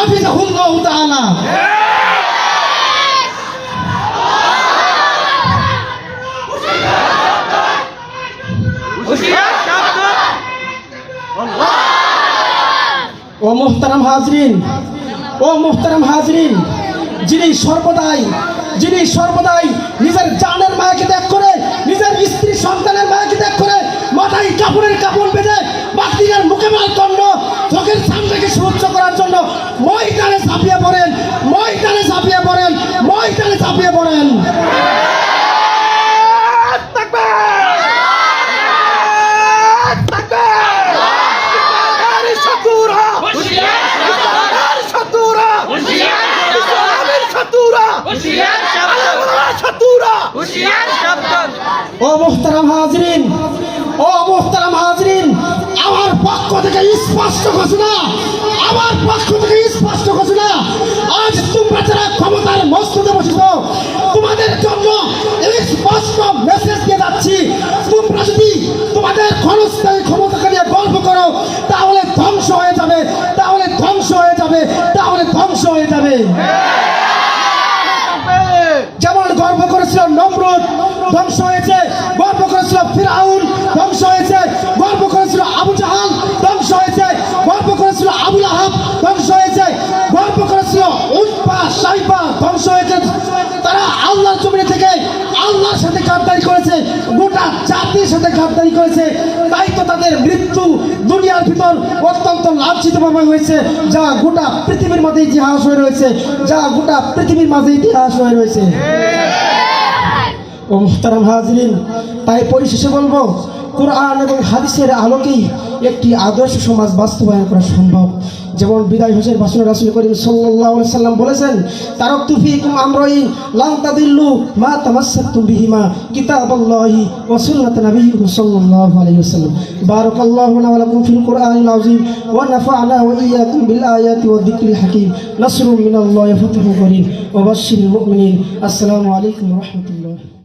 হাফিজাহুল্লাহু তাআলা। ও মুহতারাম হাজরিন, যিনি সর্বদাই নিজের জানের মায়াকে ত্যাগ করে, নিজের স্ত্রী সন্তানের মায়াকে ত্যাগ করে, মাথায় কাপড়ের কাপড় বেঁধে বাতিলের মুখে মালদণ্ড চোখের সামনেকে সুউচ্চ করার জন্য ময়দানে ঝাঁপিয়ে পড়েন। ও মুহতারাম হাজরিন, আমার পক্ষ থেকে স্পষ্ট ঘোষণা, আজ তোমরা যারা ক্ষমতার মস্তদে বসেছ, তোমাদের জন্য স্পষ্ট মেসেজ দিয়ে যাচ্ছি। তোমরা যদি তোমাদের ক্ষণস্থায়ী ক্ষমতাকে নিয়ে গল্প করো, তাহলে ধ্বংস হয়ে যাবে। যেমন গর্ব করেছিল নমরুদ, ধ্বংস হয়েছে। গর্ব করেছিল ফিরআউন, ধ্বংস হয়েছে। গর্ব করেছিল আবু জাহাল, ধ্বংস হয়েছে। গর্ব করেছিল আবু লাহাব, ধ্বংস হয়েছে। গর্ব করেছিল উতবা সাইবা, ধ্বংস হয়েছে। তারা আল্লাহর জমিনে থেকে আল্লাহর সাথে গাদ্দারি করেছে, গোটা জাতির সাথে গাদ্দারি করেছে। তাই তো তাদের মৃত্যু দুনিয়ার ভিতর অত্যন্ত লাঞ্ছিতভাবে হয়েছে, যা গোটা পৃথিবীর মাঝে ইতিহাস হয়ে রয়েছে। ও মুহতারাম হাজরিন, তাই পরিশেষে বলবো, কোরআন এবং হাদিসের আলোকেই একটি আদর্শ সমাজ বাস্তবায়ন করা সম্ভব। যেমন বিদায় হোসেন ভাষণে রাসূল করিম সাল্লাল্লাহু আলাইহি ওয়াসাল্লাম বলেছেন, তারাকতু ফীকুম আমরাইন লান তাদিল্লু মা তামাসসাকতুম বিহিমা কিতাবাল্লাহি ওয়া সুন্নাত নাবিয়্যিহি সাল্লাল্লাহু আলাইহি ওয়াসাল্লাম। বারাকাল্লাহু লানা ওয়া লাকুম ফিল কুরআনিল আযীম ওয়া নাফা'না ওয়া ইয়্যাকুম বিল আয়াতি ওয়াদ যিকরিল হাকীম। নাসরুম মিনাল্লাহি ওয়া ফাতহুন করিম ওয়া বাশশিরিল মুমিনিন। আসসালামু আলাইকুম ওয়া রাহমাতুল্লাহ।